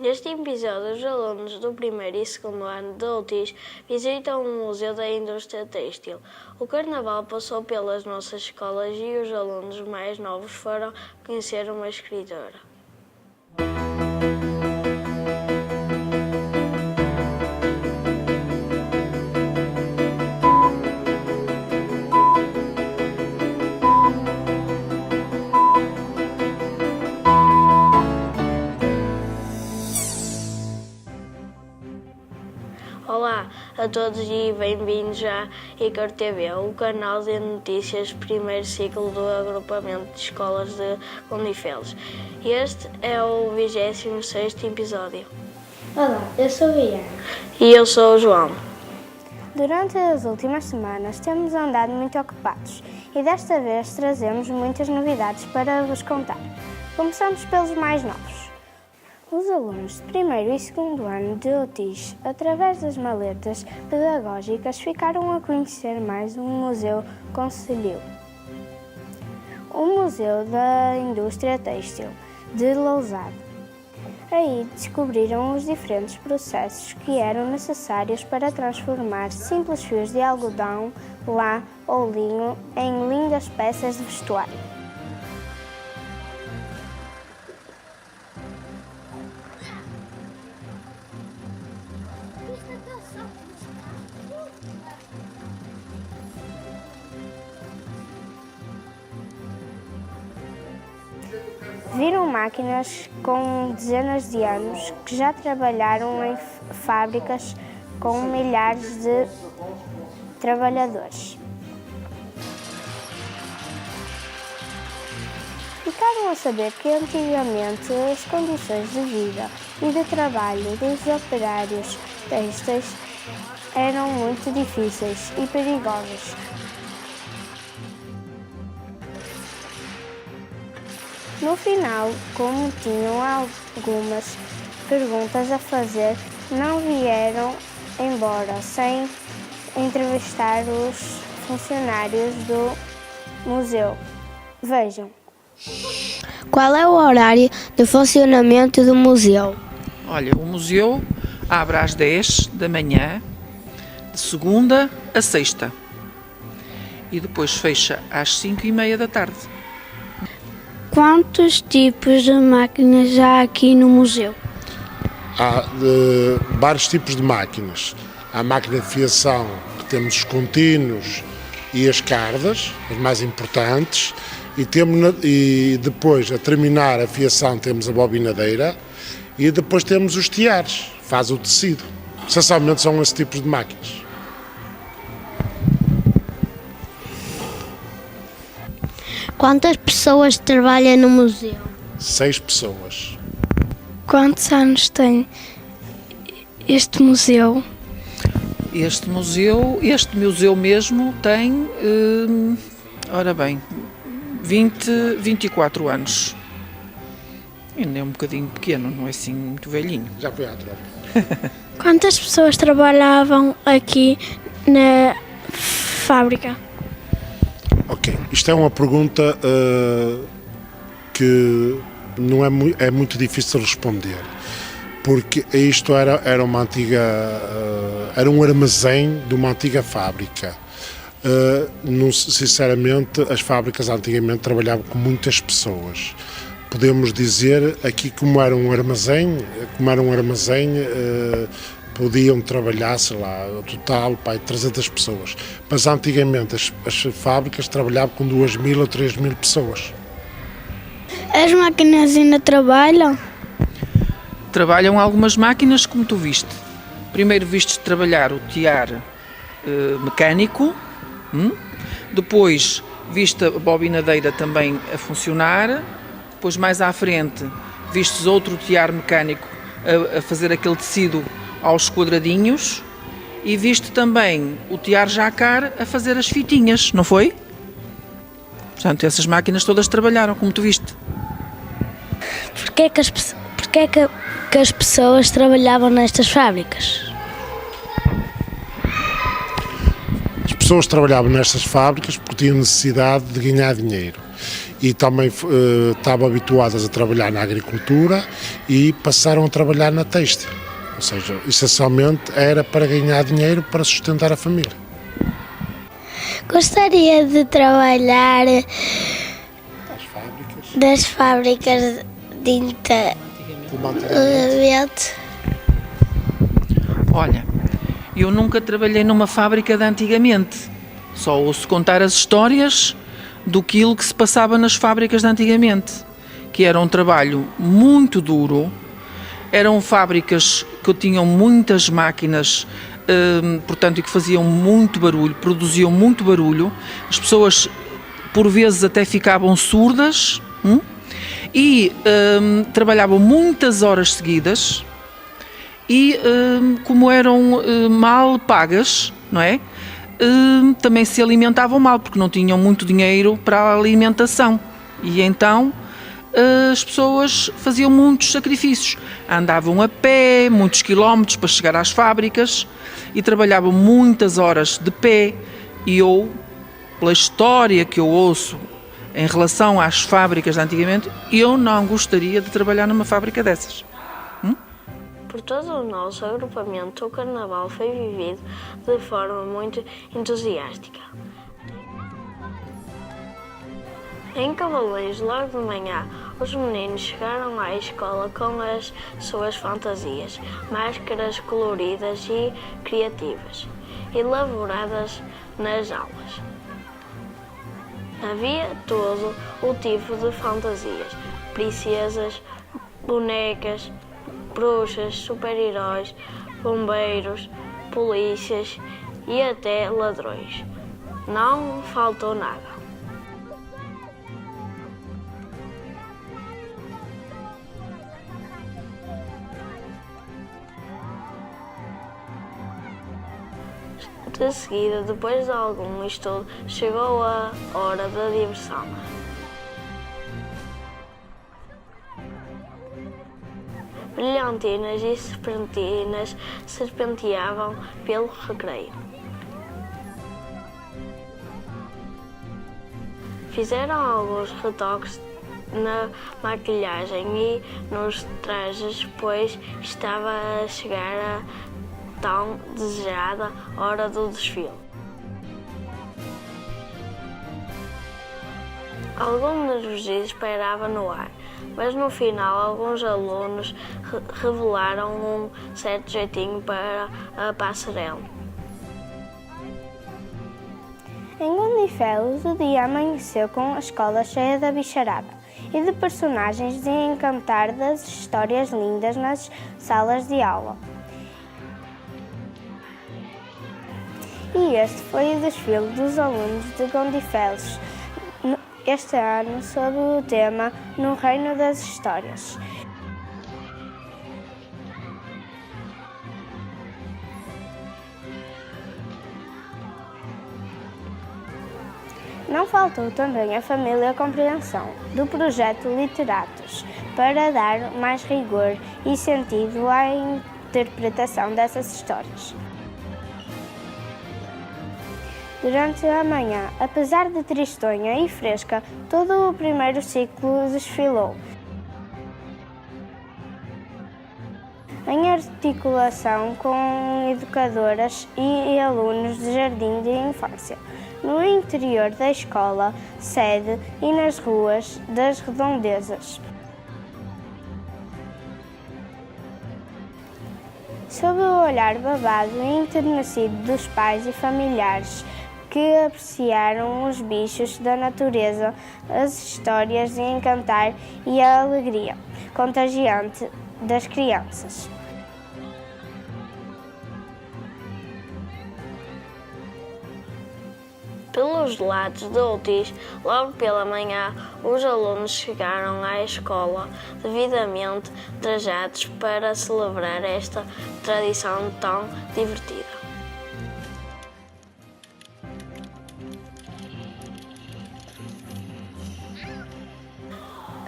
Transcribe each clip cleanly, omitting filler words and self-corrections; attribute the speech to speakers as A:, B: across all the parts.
A: Neste episódio, os alunos do primeiro e segundo ano de Outis visitam o Museu da Indústria Têxtil. O Carnaval passou pelas nossas escolas e os alunos mais novos foram conhecer uma escritora. Olá a todos e bem-vindos à Icaro TV, o canal de notícias primeiro ciclo do agrupamento de escolas de Odivelas. Este é o 26º episódio.
B: Olá, eu sou a Iana.
A: E eu sou o João.
B: Durante as últimas semanas temos andado muito ocupados e desta vez trazemos muitas novidades para vos contar. Começamos pelos mais novos. Os alunos de primeiro e segundo ano de Outis, através das maletas pedagógicas, ficaram a conhecer mais um museu concelhio. O Museu da Indústria Têxtil de Lousada. Aí descobriram os diferentes processos que eram necessários para transformar simples fios de algodão, lã ou linho em lindas peças de vestuário. Viram máquinas com dezenas de anos que já trabalharam em fábricas com milhares de trabalhadores. Ficaram a saber que antigamente as condições de vida e de trabalho dos operários têxteis eram muito difíceis e perigosas. No final, como tinham algumas perguntas a fazer, não vieram embora sem entrevistar os funcionários do museu. Vejam.
C: Qual é o horário de funcionamento do museu?
D: Olha, o museu abre às 10 da manhã, de segunda a sexta, e depois fecha às 5:30 da tarde.
C: Quantos tipos de máquinas há aqui no museu?
E: Há vários tipos de máquinas. Há a máquina de fiação, que temos os contínuos e as cardas, as mais importantes, e depois, a terminar a fiação, temos a bobinadeira e depois temos os tiares, faz o tecido. Essencialmente são esses tipos de máquinas.
C: Quantas pessoas trabalham no museu?
E: 6 pessoas.
C: Quantos anos tem este museu?
D: Este museu mesmo tem, ora bem, 24 anos. Ainda é um bocadinho pequeno, não é assim muito velhinho.
E: Já foi à troca.
C: Quantas pessoas trabalhavam aqui na fábrica?
E: Ok, isto é uma pergunta que não é muito difícil de responder, porque isto era uma antiga, era um armazém de uma antiga fábrica. Sinceramente, as fábricas antigamente trabalhavam com muitas pessoas. Podemos dizer aqui como era um armazém, podiam trabalhar, sei lá, o total, 300 pessoas. Mas antigamente as fábricas trabalhavam com 2.000 ou 3.000 pessoas.
C: As máquinas ainda trabalham?
D: Trabalham algumas máquinas, como tu viste. Primeiro viste trabalhar o tiar mecânico, depois viste a bobinadeira também a funcionar, depois mais à frente vistes outro tiar mecânico a fazer aquele tecido aos quadradinhos e viste também o tiar jacar a fazer as fitinhas, não foi? Portanto, essas máquinas todas trabalharam, como tu viste.
C: Porquê que as pessoas trabalhavam nestas fábricas?
E: As pessoas trabalhavam nestas fábricas porque tinham necessidade de ganhar dinheiro. e também estavam habituadas a trabalhar na agricultura e passaram a trabalhar na têxtil. Ou seja, essencialmente era para ganhar dinheiro para sustentar a família.
C: Gostaria de trabalhar das fábricas de entalhamento.
D: Olha, eu nunca trabalhei numa fábrica de antigamente. Só ouço contar as histórias do que se passava nas fábricas de antigamente, que era um trabalho muito duro, eram fábricas que tinham muitas máquinas, portanto, e que faziam muito barulho, produziam muito barulho, as pessoas por vezes até ficavam surdas e trabalhavam muitas horas seguidas e como eram mal pagas, não é? Também se alimentavam mal, porque não tinham muito dinheiro para a alimentação. E então as pessoas faziam muitos sacrifícios. Andavam a pé, muitos quilómetros para chegar às fábricas e trabalhavam muitas horas de pé. E eu, pela história que eu ouço em relação às fábricas de antigamente, eu não gostaria de trabalhar numa fábrica dessas.
A: Por todo o nosso agrupamento, o Carnaval foi vivido de forma muito entusiástica. Em Cavaleiros, logo de manhã, os meninos chegaram à escola com as suas fantasias, máscaras coloridas e criativas, elaboradas nas aulas. Havia todo o tipo de fantasias: princesas, bonecas, bruxas, super-heróis, bombeiros, polícias e até ladrões. Não faltou nada. De seguida, depois de algum estudo, chegou a hora da diversão. Brilhantinas e serpentinas serpenteavam pelo recreio. Fizeram alguns retoques na maquilhagem e nos trajes, pois estava a chegar a tão desejada hora do desfile. Algum nervosismo pairava no ar, mas no final alguns alunos revelaram um certo jeitinho para a passarela.
B: Em Gondifelos, o dia amanheceu com a escola cheia da bicharada e de personagens de encantar das histórias lindas nas salas de aula. E este foi o desfile dos alunos de Gondifelos, este ano sob o tema No Reino das Histórias. Não faltou também a família Compreensão, do projeto Literatos, para dar mais rigor e sentido à interpretação dessas histórias. Durante a manhã, apesar de tristonha e fresca, todo o primeiro ciclo desfilou. Em articulação com educadoras e alunos de jardim de infância, no interior da escola, sede e nas ruas das redondezas. Sob o olhar babado e enternecido dos pais e familiares, que apreciaram os bichos da natureza, as histórias de encantar e a alegria contagiante das crianças.
A: Pelos lados de Outis, logo pela manhã, os alunos chegaram à escola devidamente trajados para celebrar esta tradição tão divertida.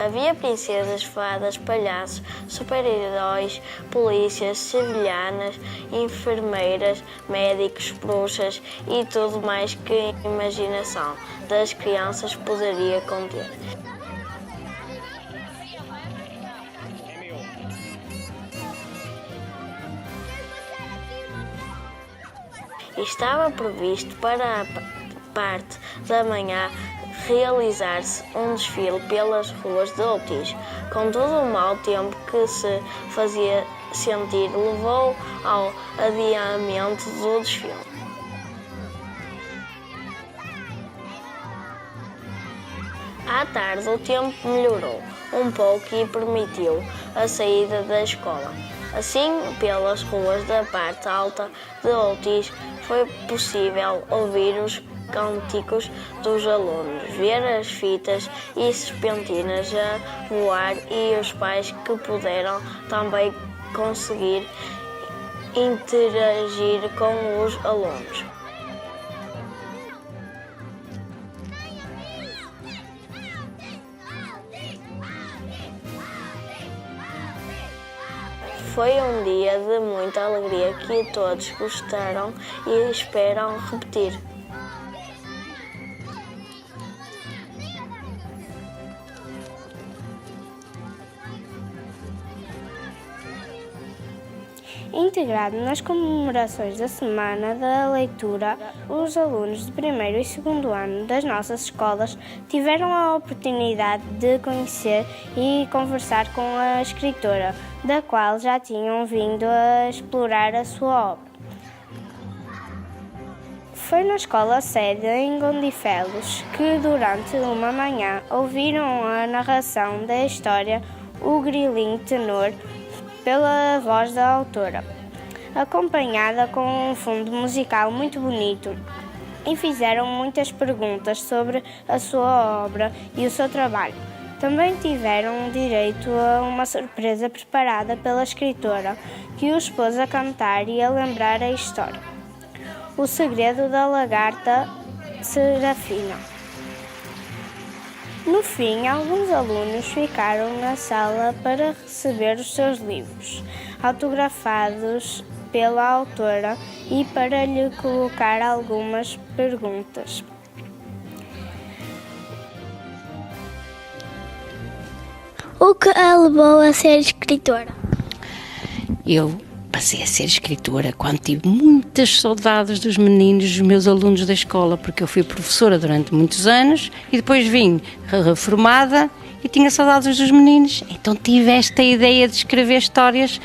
A: Havia princesas, fadas, palhaços, super-heróis, polícias, sevilhanas, enfermeiras, médicos, bruxas e tudo mais que imaginação das crianças poderia conter. Estava previsto para a parte da manhã realizar-se um desfile pelas ruas de Otis. Contudo, o mau tempo que se fazia sentir levou ao adiamento do desfile. À tarde, o tempo melhorou um pouco e permitiu a saída da escola. Assim, pelas ruas da parte alta de Otis, foi possível ouvir os cânticos dos alunos, ver as fitas e serpentinas a voar e os pais que puderam também conseguir interagir com os alunos. Foi um dia de muita alegria que todos gostaram e esperam repetir.
B: Integrado nas comemorações da Semana da Leitura, os alunos de primeiro e segundo ano das nossas escolas tiveram a oportunidade de conhecer e conversar com a escritora, da qual já tinham vindo a explorar a sua obra. Foi na escola sede em Gondifelos que, durante uma manhã, ouviram a narração da história O Grilinho Tenor, pela voz da autora, acompanhada com um fundo musical muito bonito, e fizeram muitas perguntas sobre a sua obra e o seu trabalho. Também tiveram direito a uma surpresa preparada pela escritora, que os pôs a cantar e a lembrar a história. O segredo da lagarta Serafina. No fim, alguns alunos ficaram na sala para receber os seus livros, autografados pela autora, e para lhe colocar algumas perguntas.
C: O que a levou a ser escritora?
F: Eu passei a ser escritora quando tive muitas saudades dos meninos, dos meus alunos da escola, porque eu fui professora durante muitos anos e depois vim reformada e tinha saudades dos meninos. Então tive esta ideia de escrever histórias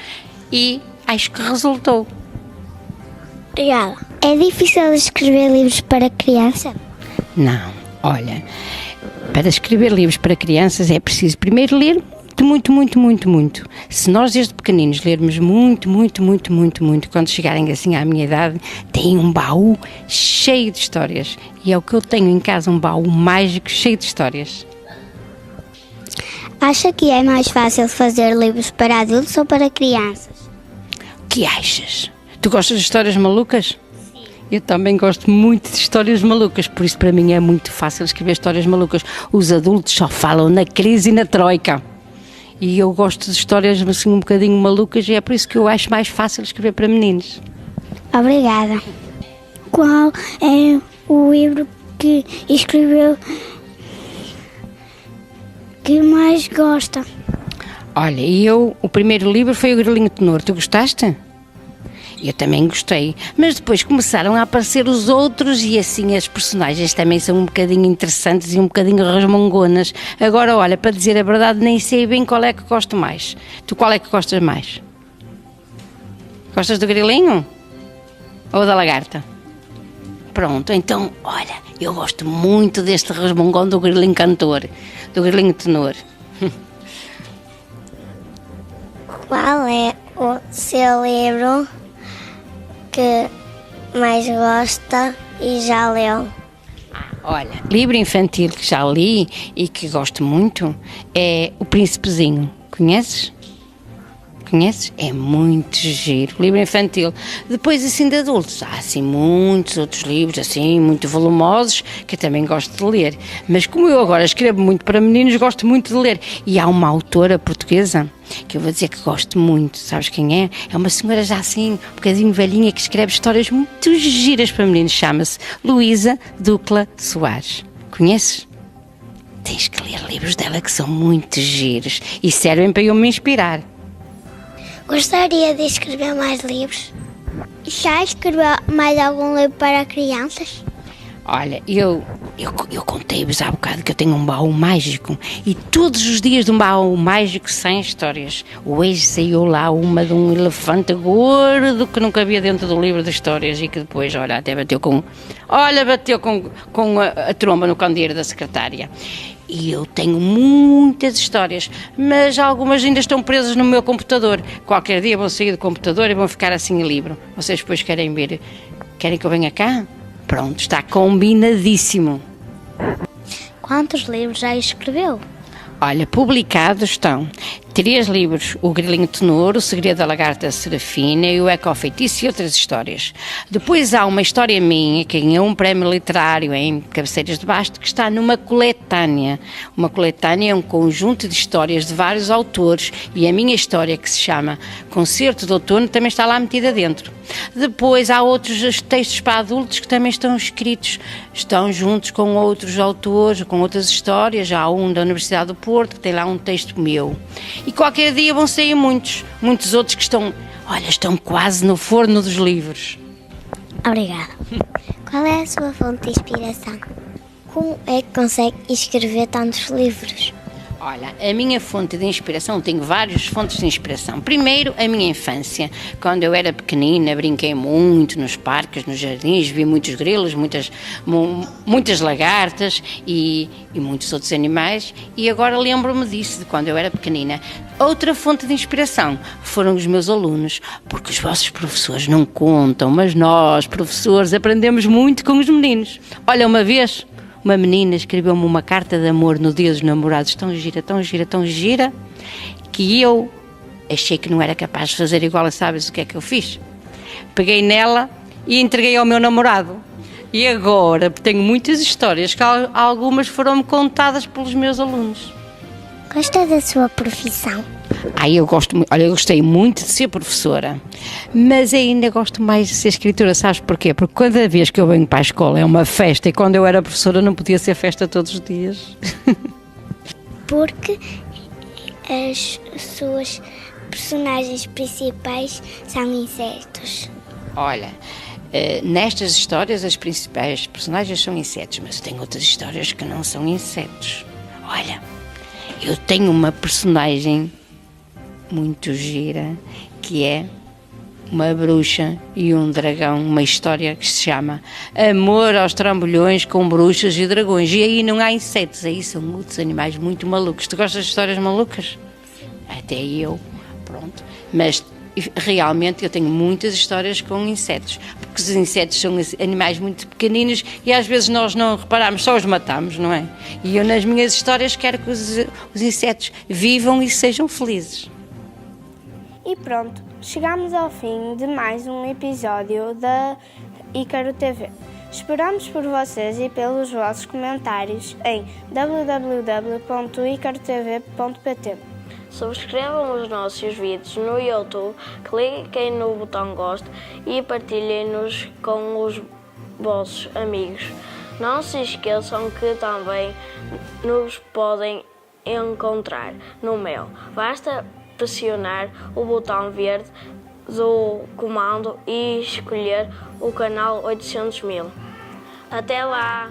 F: e acho que resultou.
C: Obrigada. É difícil escrever livros para criança?
F: Não, olha, para escrever livros para crianças é preciso primeiro ler muito. Se nós desde pequeninos lermos muito, quando chegarem assim à minha idade, têm um baú cheio de histórias. E é o que eu tenho em casa, um baú mágico cheio de histórias.
C: Acha que é mais fácil fazer livros para adultos ou para crianças?
F: O que achas? Tu gostas de histórias malucas? Sim. Eu também gosto muito de histórias malucas, por isso para mim é muito fácil escrever histórias malucas. Os adultos só falam na crise e na troika. E eu gosto de histórias assim um bocadinho malucas e é por isso que eu acho mais fácil escrever para meninos.
C: Obrigada. Qual é o livro que escreveu que mais gosta?
F: Olha, o primeiro livro foi O Grilinho Tenor. Tu gostaste? Eu também gostei, mas depois começaram a aparecer os outros e assim as personagens também são um bocadinho interessantes e um bocadinho resmungonas. Agora, olha, para dizer a verdade, nem sei bem qual é que gosto mais. Tu qual é que gostas mais? Gostas do grilinho? Ou da lagarta? Pronto, então, olha, eu gosto muito deste resmungão do grilinho cantor, do grilinho tenor.
C: Qual é o seu livro que mais gosta e já leu?
F: Olha, livro infantil que já li e que gosto muito é O Príncipezinho. Conheces? Conheces? É muito giro, livro infantil. Depois, assim, de adultos, há assim muitos outros livros, assim, muito volumosos, que eu também gosto de ler. Mas como eu agora escrevo muito para meninos, gosto muito de ler. E há uma autora portuguesa, que eu vou dizer que gosto muito, sabes quem é? É uma senhora já assim, um bocadinho velhinha, que escreve histórias muito giras para meninos, chama-se Luísa Ducla Soares. Conheces? Tens que ler livros dela que são muito giros e servem para eu me inspirar.
G: Gostaria de escrever mais livros. Já escreveu mais algum livro para crianças?
F: Olha, eu contei-vos há bocado que eu tenho um baú mágico e todos os dias de um baú mágico saem histórias. Hoje saiu lá uma de um elefante gordo que nunca havia dentro do livro de histórias e que depois, olha, até bateu com a tromba no candeeiro da secretária. E eu tenho muitas histórias, mas algumas ainda estão presas no meu computador. Qualquer dia vão sair do computador e vão ficar assim em livro. Vocês depois querem ver? Querem que eu venha cá? Pronto, está combinadíssimo.
G: Quantos livros já escreveu?
F: Olha, publicados estão 3 livros, O Grilinho Tenor, O Segredo da Lagarta Serafina e O Ecofeitiço e outras histórias. Depois há uma história minha, que ganhou um prémio literário em Cabeceiras de Basto, que está numa coletânea. Uma coletânea é um conjunto de histórias de vários autores e a minha história, que se chama Concerto de Outono, também está lá metida dentro. Depois há outros textos para adultos que também estão escritos, estão juntos com outros autores, com outras histórias. Há um da Universidade do Porto, que tem lá um texto meu. E qualquer dia vão sair muitos outros que estão quase no forno dos livros.
G: Obrigada. Qual é a sua fonte de inspiração? Como é que consegue escrever tantos livros?
F: Olha, a minha fonte de inspiração, tenho várias fontes de inspiração. Primeiro, a minha infância. Quando eu era pequenina, brinquei muito nos parques, nos jardins, vi muitos grilos, muitas lagartas e muitos outros animais. E agora lembro-me disso, de quando eu era pequenina. Outra fonte de inspiração foram os meus alunos, porque os vossos professores não contam, mas nós, professores, aprendemos muito com os meninos. Olha, uma vez uma menina escreveu-me uma carta de amor no Dia dos Namorados, tão gira, que eu achei que não era capaz de fazer igual. Sabes o que é que eu fiz? Peguei nela e entreguei ao meu namorado. E agora tenho muitas histórias, que algumas foram-me contadas pelos meus alunos.
G: Gosta da sua profissão?
F: Eu gostei muito de ser professora, mas ainda gosto mais de ser escritora. Sabes porquê? Porque cada vez que eu venho para a escola é uma festa, e quando eu era professora não podia ser festa todos os dias.
G: Porque as suas personagens principais são insetos.
F: Olha, nestas histórias as principais personagens são insetos, mas tem outras histórias que não são insetos. Olha, eu tenho uma personagem muito gira, que é uma bruxa e um dragão, uma história que se chama Amor aos Trambolhões com Bruxas e Dragões. E aí não há insetos, aí são outros animais muito malucos. Tu gostas de histórias malucas? Até eu, pronto. Mas realmente eu tenho muitas histórias com insetos, porque os insetos são animais muito pequeninos e às vezes nós não reparamos, só os matamos, não é? E eu nas minhas histórias quero que os insetos vivam e sejam felizes.
B: E pronto, chegamos ao fim de mais um episódio da Ícaro TV. Esperamos por vocês e pelos vossos comentários em www.icarotv.pt.
A: Subscrevam os nossos vídeos no YouTube, cliquem no botão gosto e partilhem-nos com os vossos amigos. Não se esqueçam que também nos podem encontrar no mail. Basta pressionar o botão verde do comando e escolher o canal 800.000. Até lá!